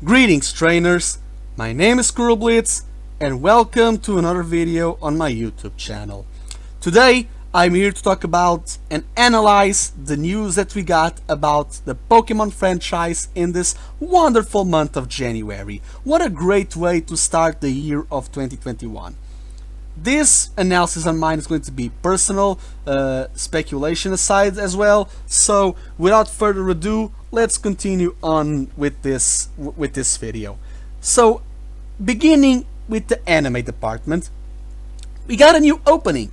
Greetings trainers, my name is KuroBlitz and welcome to another video on my YouTube channel. Today I'm here to talk about and analyze the news that we got about the Pokemon franchise in this wonderful month of January. What a great way to start the year of 2021. This analysis on mine is going to be personal, speculation aside as well, so without further ado, let's continue on with this video. So, beginning with the anime department, we got a new opening,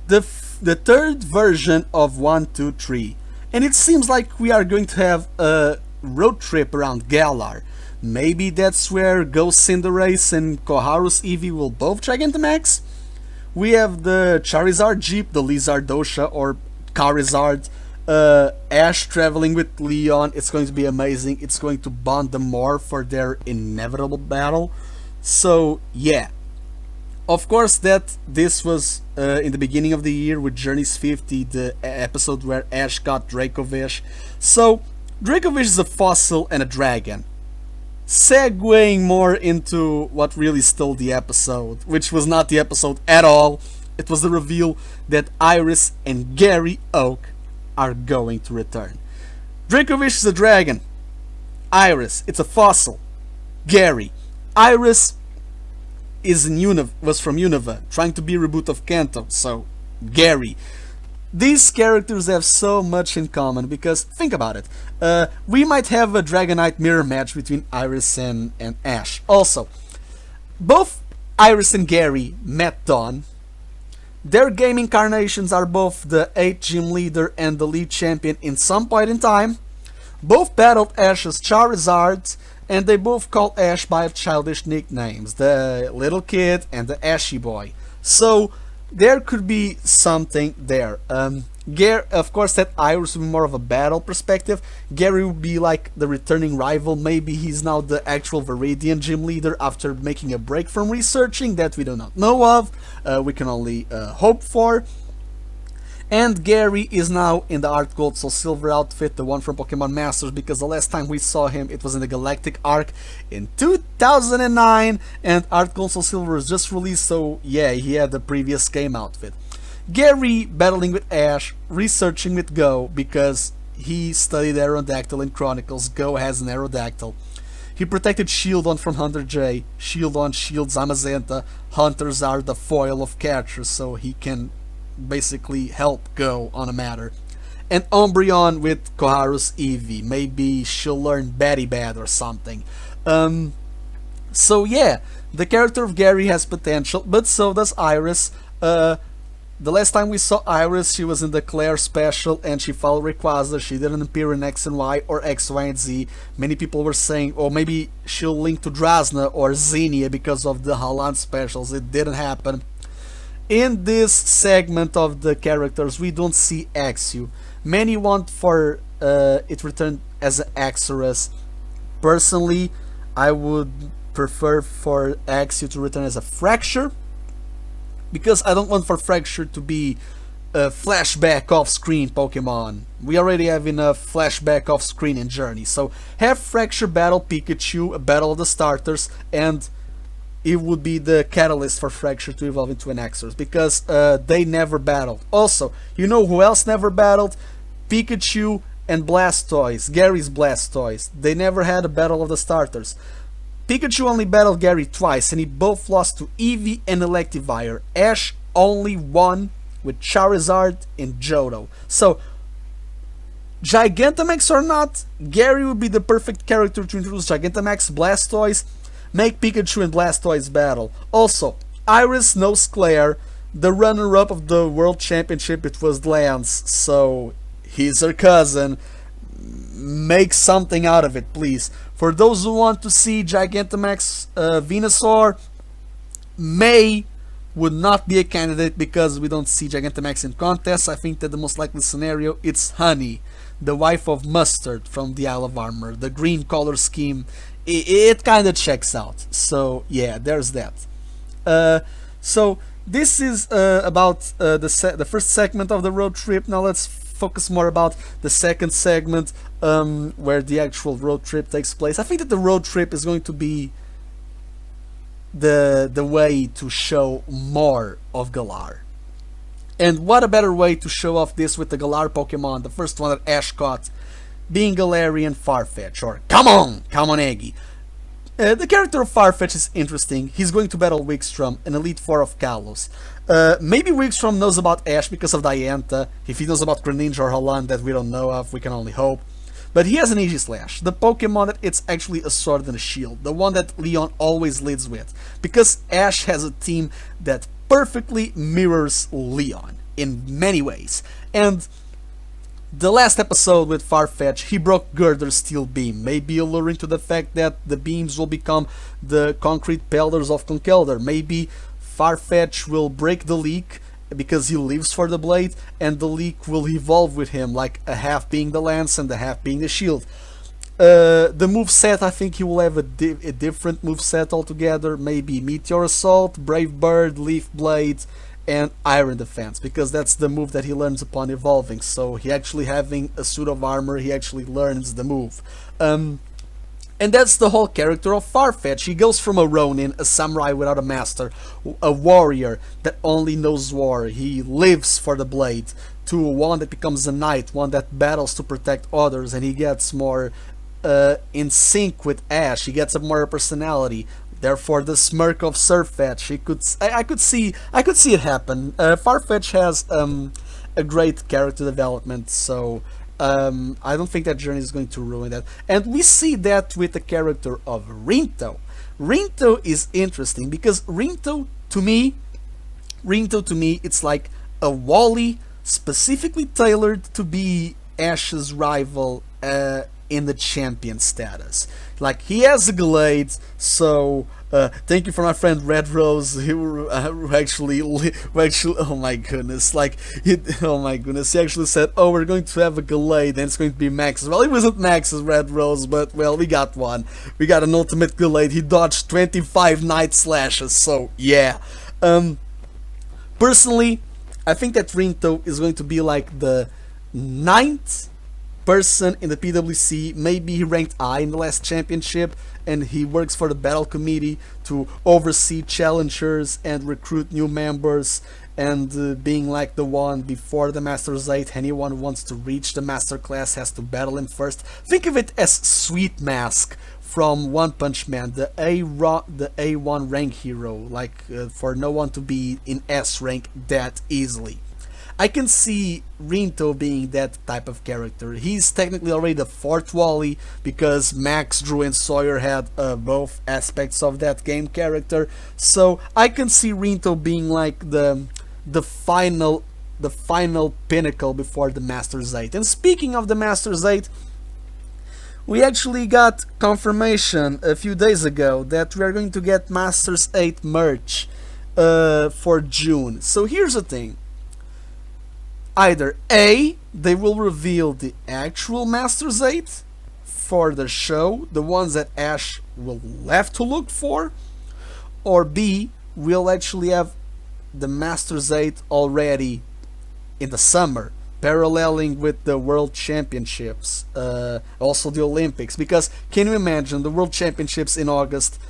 the third version of 123, and it seems like we are going to have a road trip around Galar. Maybe that's where Ghost Cinderace and Koharu's Eevee will both Gigantamax? We have the Charizard Jeep, the Lizardosha or Carizard, Ash traveling with Leon. It's going to be amazing. It's going to bond them more for their inevitable battle. So yeah, of course that this was in the beginning of the year with Journeys 50, the episode where Ash got Dracovish. So Dracovish is a fossil and a dragon. Segueing more into what really stole the episode, which was not the episode at all. It was the reveal that Iris and Gary Oak are going to return. Dracovish is a dragon. Iris, it's a fossil. Gary. Iris is was from Unova, trying to be a reboot of Kanto, so Gary. These characters have so much in common because, think about it, we might have a Dragonite mirror match between Iris and Ash. Also, both Iris and Gary met Dawn. Their game incarnations are both the 8th gym leader and the lead champion in some point in time. Both battled Ash's Charizard, and they both call Ash by childish nicknames, the little kid and the Ashy boy. So, there could be something there. Of course, that Iris would be more of a battle perspective. Gary would be like the returning rival. Maybe he's now the actual Viridian gym leader after making a break from researching that we do not know of. We can only hope for. And Gary is now in the Art Gold Soul Silver outfit, the one from Pokemon Masters, because the last time we saw him it was in the Galactic Arc in 2009, and Art Gold Soul Silver was just released, so yeah, he had the previous game outfit. Gary battling with Ash, researching with Go, because he studied Aerodactyl in Chronicles. Go has an Aerodactyl. He protected Shieldon from Hunter J. Shieldon shields Zamazenta. Hunters are the foil of catchers, so he can basically help Go on a matter. And Umbreon with Koharu's Eevee. Maybe she'll learn Batty Bad or something. So yeah, the character of Gary has potential, but so does Iris. The last time we saw Iris, she was in the Claire special and she followed Rayquaza. She didn't appear in X and Y or X, Y, and Z. Many people were saying, oh, maybe she'll link to Drasna or Xenia because of the Haaland specials. It didn't happen. In this segment of the characters, we don't see Axew. Many want for it returned as an Axorus. Personally, I would prefer for Axew to return as a Fracture, because I don't want for Fracture to be a flashback off-screen Pokemon. We already have enough flashback off-screen in Journey, so have Fracture battle Pikachu, a battle of the starters, and it would be the catalyst for Fracture to evolve into an Axorus, because they never battled. Also, you know who else never battled? Pikachu and Blastoise, Gary's Blastoise. They never had a battle of the starters. Pikachu only battled Gary twice, and he both lost to Eevee and Electivire. Ash only won with Charizard and Johto. So, Gigantamax or not, Gary would be the perfect character to introduce Gigantamax, Blastoise, make Pikachu and Blastoise battle. Also, Iris knows Claire, the runner-up of the World Championship, it was Lance, so he's her cousin. Make something out of it, please. For those who want to see Gigantamax Venusaur, May would not be a candidate because we don't see Gigantamax in contests. I think that the most likely scenario it's Honey, the wife of Mustard from the Isle of Armor. The green color scheme, it kind of checks out. So yeah, there's that. So this is about the first segment of the road trip. Now let's focus more about the second segment, where the actual road trip takes place. I think that the road trip is going to be the way to show more of Galar. And what a better way to show off this with the Galar Pokemon, the first one that Ash caught, being Galarian Farfetch'd, or come on Eggy. The character of Farfetch'd is interesting. He's going to battle Wigstrom, an Elite Four of Kalos. Maybe Wigstrom knows about Ash because of Diantha. If he knows about Greninja or Halan that we don't know of, we can only hope. But he has an Aegislash, the Pokemon that it's actually a sword and a shield, the one that Leon always leads with, because Ash has a team that perfectly mirrors Leon in many ways. And the last episode with Farfetch'd, he broke Girder's steel beam, maybe alluring to the fact that the beams will become the concrete pillars of Conkeldurr. Maybe Farfetch'd will break the leak because he lives for the blade, and the leak will evolve with him, like a half being the lance and the half being the shield. The moveset, I think he will have a different moveset altogether, maybe Meteor Assault, Brave Bird, Leaf Blade, and Iron Defense, because that's the move that he learns upon evolving. So he actually having a suit of armor, he actually learns the move. And that's the whole character of Farfetch'd. He goes from a Ronin, a samurai without a master, a warrior that only knows war, he lives for the blade, to one that becomes a knight, one that battles to protect others, and he gets more in sync with Ash, he gets a more personality. Therefore, the smirk of Surfetch'd, I could see it happen. Farfetch'd has a great character development, so I don't think that journey is going to ruin that. And we see that with the character of Rinto. Rinto is interesting because Rinto to me, it's like a Wally specifically tailored to be Ash's rival in the champion status. Like, he has a Glade, so thank you for my friend Red Rose, who actually, oh my goodness, like, oh my goodness, he actually said, oh, we're going to have a Glade, and it's going to be Max's. Well, it wasn't Max's, Red Rose, but, well, we got one. We got an ultimate Glade. He dodged 25 Night Slashes, so, yeah. Personally, I think that Rinto is going to be like the 9th person in the PWC. Maybe he ranked I in the last championship, and he works for the battle committee to oversee challengers and recruit new members, and being like the one before the Masters 8. Anyone who wants to reach the Master class has to battle him first. Think of it as Sweet Mask from One Punch Man, the A1 rank hero, like for no one to be in S rank that easily. I can see Rinto being that type of character. He's technically already the 4th Wally, because Max, Drew, and Sawyer had both aspects of that game character. So I can see Rinto being like the final pinnacle before the Masters 8. And speaking of the Masters 8, we actually got confirmation a few days ago that we are going to get Masters 8 merch for June. So here's the thing. Either A, they will reveal the actual Masters 8 for the show, the ones that Ash will have to look for, or B, we'll actually have the Masters 8 already in the summer, paralleling with the World Championships, also the Olympics, because can you imagine the World Championships in August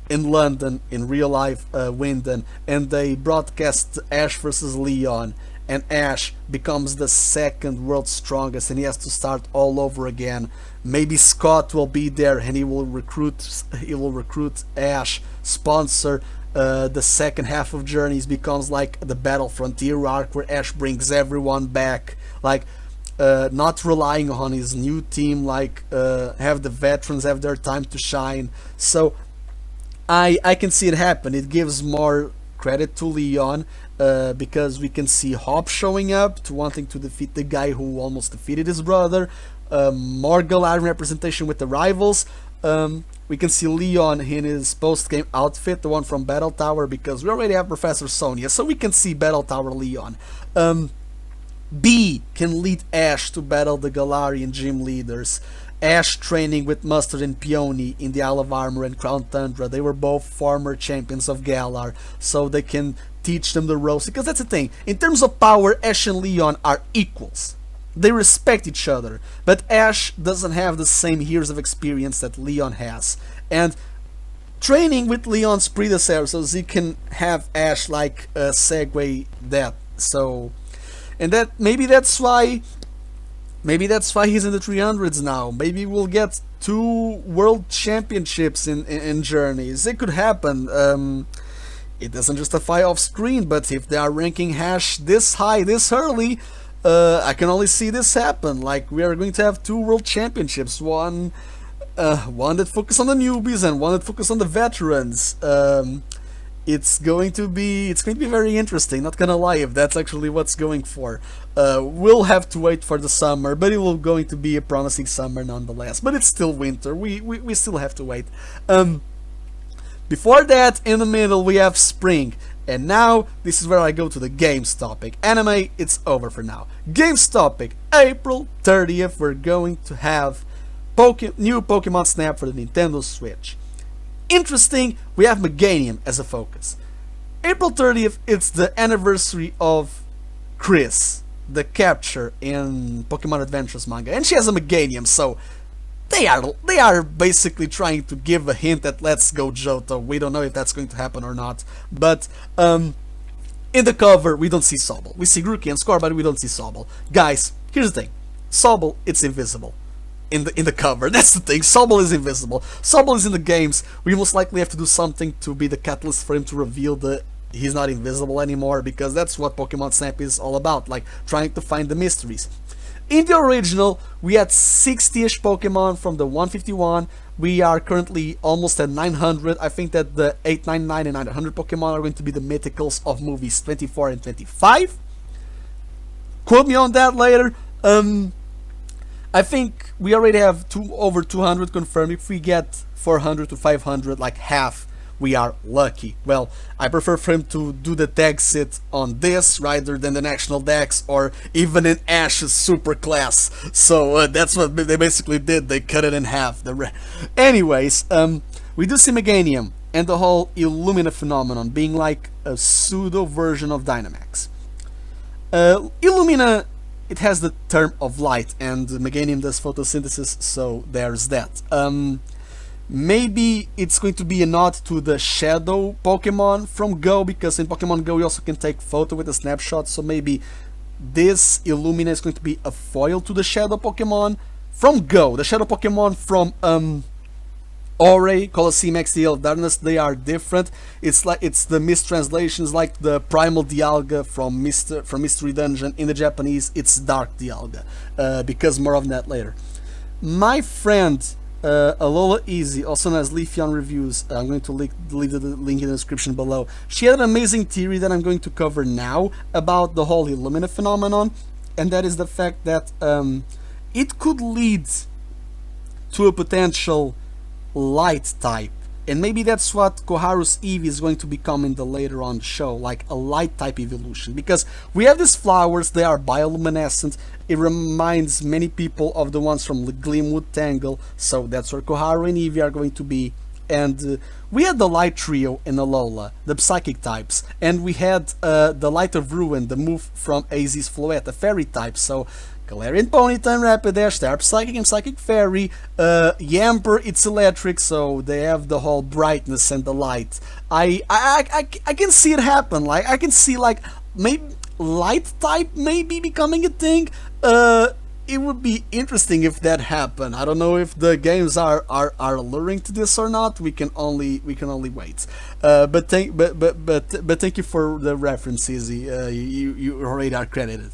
in London, in real life Winden, and they broadcast Ash versus Leon, and Ash becomes the 2nd world's strongest, and he has to start all over again. Maybe Scott will be there, and he will recruit Ash, sponsor the second half of Journeys, becomes like the Battle Frontier arc where Ash brings everyone back, like not relying on his new team, like have the veterans have their time to shine. So I can see it happen. It gives more credit to Leon, because we can see Hop showing up to wanting to defeat the guy who almost defeated his brother, more Galarian representation with the rivals. We can see Leon in his post-game outfit, the one from Battle Tower, because we already have Professor Sonia, so we can see Battle Tower Leon. B can lead Ash to battle the Galarian gym leaders. Ash training with Mustard and Peony in the Isle of Armor and Crown Tundra. They were both former champions of Galar, so they can teach them the ropes, because that's the thing. In terms of power, Ash and Leon are equals. they respect each other, but Ash doesn't have the same years of experience that Leon has, and training with Leon's predecessors, he can have Ash like segue that. So, and that maybe that's why he's in the 300s now. Maybe we'll get 2 world championships in Journeys. It could happen. It doesn't justify off screen, but if they are ranking Ash this high this early, I can only see this happen. Like, we are going to have 2 world championships, one that focus on the newbies and one that focus on the veterans. It's going to be very interesting, not gonna lie, if that's actually what's going for. We'll have to wait for the summer, but it will going to be a promising summer nonetheless. But it's still winter, we still have to wait. Before that, in the middle, we have spring. And now, this is where I go to the games topic. Anime, it's over for now. Games topic, April 30th, we're going to have new Pokémon Snap for the Nintendo Switch. Interesting, we have Meganium as a focus. April 30th, it's the anniversary of Chris, the capture in Pokemon Adventures manga, and she has a Meganium, so they are basically trying to give a hint that Let's Go Johto. We don't know if that's going to happen or not, but in the cover we don't see Sobble. We see Grookey and Score, but we don't see Sobble. Guys, here's the thing: Sobble, it's invisible in the cover. That's the thing. Sobble is invisible. Sobble is in the games. We most likely have to do something to be the catalyst for him to reveal that he's not invisible anymore, because that's what Pokemon Snap is all about, like trying to find the mysteries. In the original, we had 60-ish Pokemon from the 151. We are currently almost at 900. I think that the 899 and 900 Pokemon are going to be the mythicals of movies 24 and 25. Quote me on that later. I think we already have over 200 confirmed. If we get 400 to 500, like half, we are lucky. Well, I prefer for him to do the tag sit on this rather than the national dex, or even in Ash's super class. So that's what they basically did. They cut it in half. Anyways, we do see Meganium and the whole Illumina Phenomenon being like a pseudo version of Dynamax. Illumina, it has the term of light, and Meganium does photosynthesis, so there's that. Maybe it's going to be a nod to the Shadow Pokemon from Go, because in Pokemon Go you also can take photo with a snapshot, so maybe this Illumina is going to be a foil to the Shadow Pokemon from Go. The Shadow Pokemon from Ore, Colosseum XDL, Darkness, they are different. It's the mistranslations, like the Primal Dialga from Mystery Dungeon. In the Japanese, it's Dark Dialga, because more of that later. My friend Alola Easy, also known as Leafeon Reviews, I'm going to leave the link in the description below. She had an amazing theory that I'm going to cover now about the whole Illumina Phenomenon, and that is the fact that it could lead to a potential light type, and maybe that's what Koharu's Eevee is going to become in the later on the show, like a light type evolution, because we have these flowers, they are bioluminescent. It reminds many people of the ones from Gleamwood Tangle, so that's where Koharu and Eevee are going to be. And we had the Light Trio in Alola, the Psychic types, and we had the Light of Ruin, the move from AZ's Floette, a Fairy type, so Galarian Ponyta and Rapidash, they are Psychic and Psychic Fairy. Yamper, it's electric, so they have the whole brightness and the light. I can see it happen. Like, I can see, like, maybe light type maybe becoming a thing. It would be interesting if that happened. I don't know if the games are alluring to this or not. We can only wait. But thank you for the reference, Izzy. You already are credited.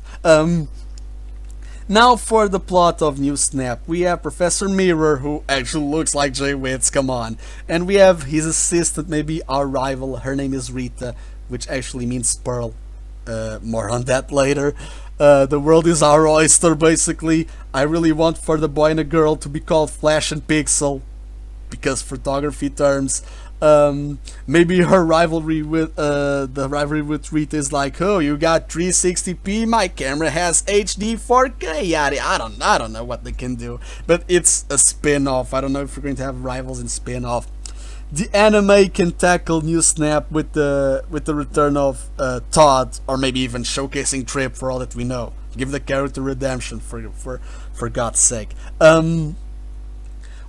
Now for the plot of New Snap, we have Professor Mirror, who actually looks like Jay Witz, come on. And we have his assistant, maybe our rival, her name is Rita, which actually means Pearl. More on that later. The world is our oyster, basically. I really want for the boy and the girl to be called Flash and Pixel, because photography terms. Maybe her rivalry with Rita is like, oh, you got 360p, my camera has HD 4K. Yada. I don't know what they can do, but it's a spin-off. I don't know if we're going to have rivals in spin-off. The anime can tackle New Snap with the return of Todd, or maybe even showcasing Trip, for all that we know. Give the character redemption for God's sake.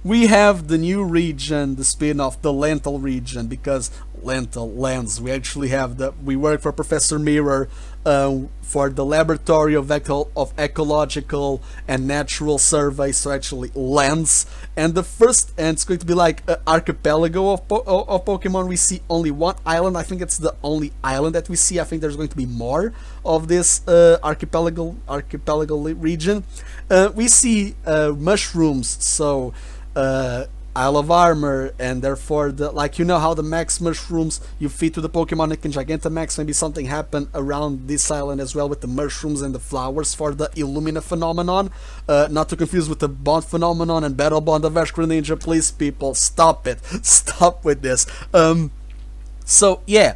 We have the new region, the spin-off, the Lentil region, because Lentil lens. We actually have we work for Professor Mirror for the Laboratory of Ecological and Natural Survey, so actually lens. And it's going to be like an archipelago of Pokemon. We see only one island. I think it's the only island that we see. I think there's going to be more of this archipelago region. We see mushrooms, so Isle of Armor, and therefore how the max mushrooms you feed to the Pokemon in Gigantamax, maybe something happened around this island as well with the mushrooms and the flowers for the Illumina Phenomenon, not to confuse with the Bond Phenomenon and Battle Bond of Ash Greninja. Please people, stop it, stop with this. So yeah,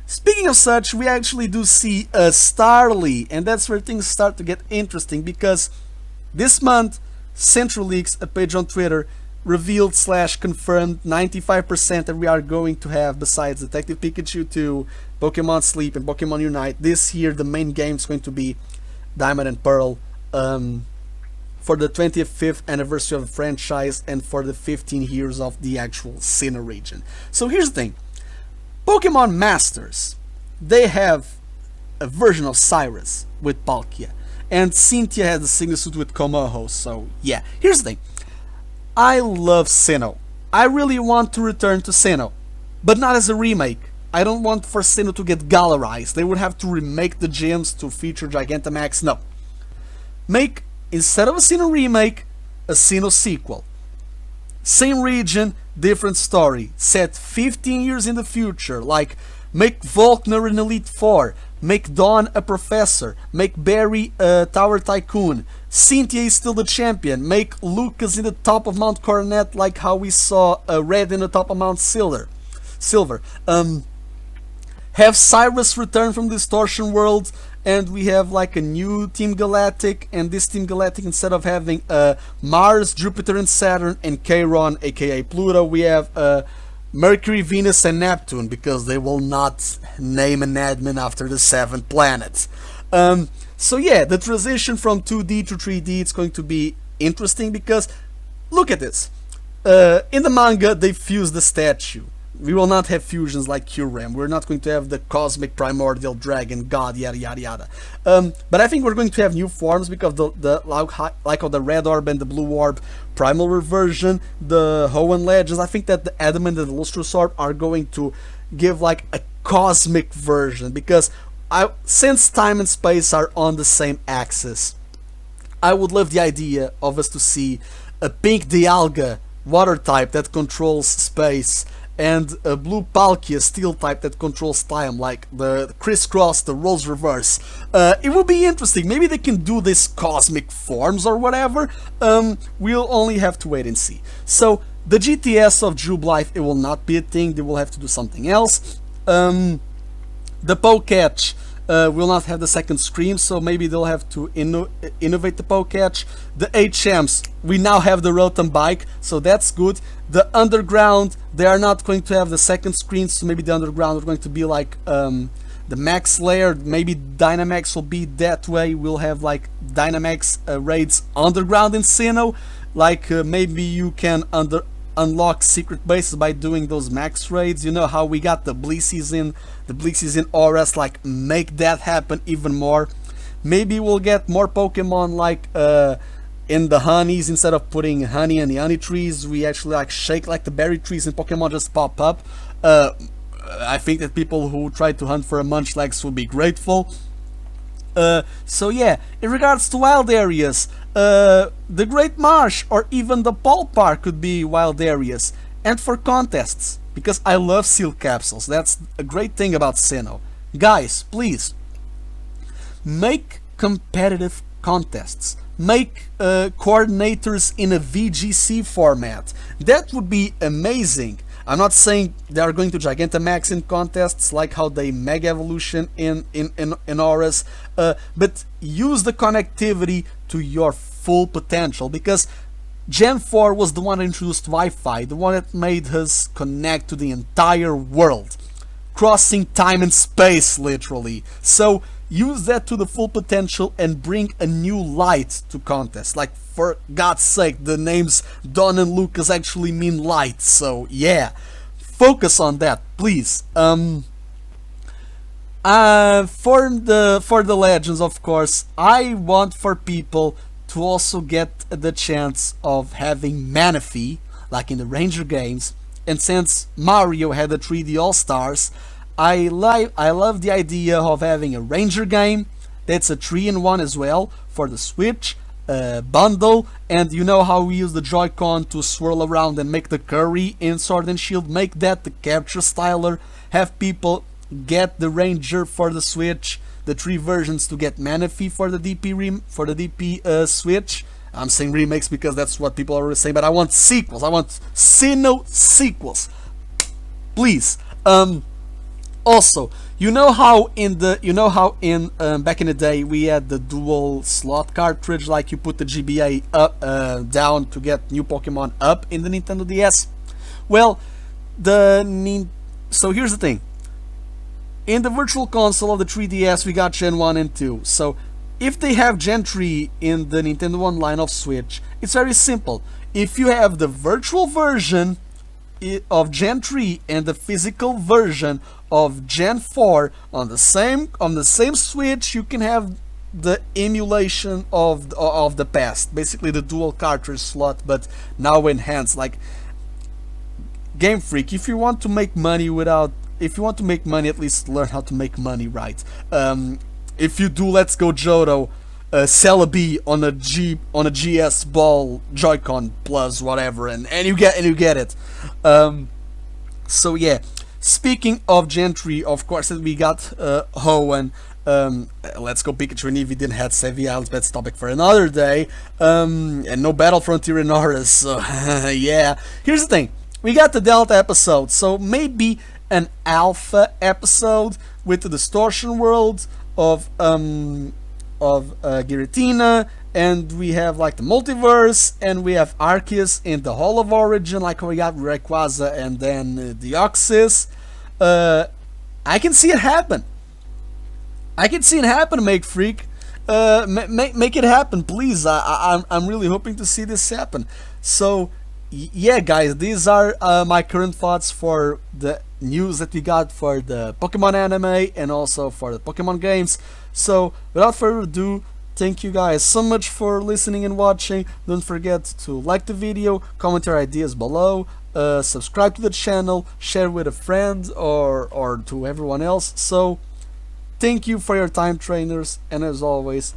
speaking of such, we actually do see a Starly, and that's where things start to get interesting, because this month Central Leaks, a page on Twitter, revealed / confirmed 95% that we are going to have, besides Detective Pikachu 2, Pokemon Sleep, and Pokemon Unite, this year the main game is going to be Diamond and Pearl, for the 25th anniversary of the franchise and for the 15 years of the actual Sinnoh region. So here's the thing. Pokemon Masters, they have a version of Cyrus with Palkia, and Cynthia has a single suit with Komodo. So yeah, here's the thing. I love Sinnoh. I really want to return to Sinnoh, but not as a remake. I don't want for Sinnoh to get Galarized. They would have to remake the gyms to feature Gigantamax. No. Make, instead of a Sinnoh remake, a Sinnoh sequel. Same region, different story. Set 15 years in the future. Like, make Volkner an Elite Four. Make Dawn a professor. Make Barry a tower tycoon. Cynthia is still the champion. Make Lucas in the top of Mount Coronet, like how we saw Red in the top of Mount Silver. Have Cyrus return from Distortion World, and we have like a new Team Galactic, and this Team Galactic, instead of having Mars, Jupiter and Saturn and Chiron, aka Pluto, we have Mercury, Venus and Neptune, because they will not name an admin after the 7th planet. So yeah, the transition from 2D to 3D, it's going to be interesting, because look at this. In the manga they fuse the statue. We will not have fusions like Kyurem. We're not going to have the cosmic primordial dragon god, yada yada yada. But I think we're going to have new forms, because like of the red orb and the blue orb primal reversion, the Hoenn Legends. I think that the adamant and the lustrous orb are going to give like a cosmic version, because since time and space are on the same axis, I would love the idea of us to see a pink Dialga water type that controls space, and a blue Palkia steel type that controls time, like the crisscross, the roles reverse. It will be interesting. Maybe they can do this cosmic forms or whatever. We'll only have to wait and see. So the GTS of Drew Blythe, it will not be a thing. They will have to do something else. The Poketch will not have the second scream, so maybe they'll have to innovate the Poketch. The HMs, we now have the Rotom Bike, so that's good. The Underground, they are not going to have the second screen, so maybe the Underground are going to be like the Max Layer. Maybe Dynamax will be that way. We'll have like Dynamax raids underground in Sinnoh. Like maybe you can unlock secret bases by doing those max raids. You know how we got the Blissey's in Auras, like make that happen even more. Maybe we'll get more Pokemon like in the honeys. Instead of putting honey in the honey trees, we actually like shake like the berry trees and Pokemon just pop up. I think that people who try to hunt for a Munchlax will be grateful. So yeah, in regards to wild areas, the Great Marsh or even the Pole Park could be wild areas. And for contests, because I love seal capsules, that's a great thing about Sinnoh. Guys, please, make competitive contests. Make coordinators in a VGC format. That would be amazing. I'm not saying they are going to Gigantamax in contests like how they Mega Evolution in Auras, but use the connectivity to your full potential, because Gen 4 was the one that introduced Wi-Fi, the one that made us connect to the entire world, crossing time and space literally. So use that to the full potential and bring a new light to contest. Like, for God's sake, the names Don and Lucas actually mean light, so yeah, focus on that, please. For the legends, of course, I want for people to also get the chance of having Manaphy, like in the Ranger games. And since Mario had the 3D All-Stars, I love the idea of having a Ranger game that's a 3-in-1 as well for the Switch bundle. And you know how we use the Joy-Con to swirl around and make the curry in Sword and Shield? Make that the capture styler. Have people get the Ranger for the Switch, the 3 versions to get Manaphy for the DP Switch. I'm saying remakes because that's what people are always saying, but I want sequels. I want Sinnoh sequels, please. Also, you know how in back in the day we had the dual slot cartridge, like you put the GBA up down to get new Pokemon up in the Nintendo DS. Well, so here's the thing. In the Virtual Console of the 3DS, we got Gen 1 and 2. So, if they have Gen 3 in the Nintendo Online of Switch, it's very simple. If you have the virtual version of Gen 3 and the physical version of Gen 4 on the same Switch, you can have the emulation of the past. Basically, the dual cartridge slot, but now enhanced. Like, Game Freak, if you want to make money, at least learn how to make money right. If you do Let's Go Johto, sell a B on a GS Ball Joy-Con Plus whatever, and you get it. So yeah, speaking of Gen 3, of course we got Hoenn. Let's Go Pikachu and Eevee didn't have Savvy Islands, but that's topic for another day. And no Battle Frontier in Aurus, so yeah. Here's the thing, we got the Delta episode, so maybe an alpha episode with the Distortion world of Giratina, and we have like the multiverse, and we have Arceus in the Hall of Origin, like we got Rayquaza and then Deoxys. I can see it happen. Make Freak. Make it happen, please. I'm really hoping to see this happen. So yeah, guys, these are my current thoughts for the news that we got for the Pokemon anime and also for the Pokemon games. So without further ado, thank you guys so much for listening and watching. Don't forget to like the video, comment your ideas below, subscribe to the channel, share with a friend or to everyone else. So thank you for your time, trainers, and as always,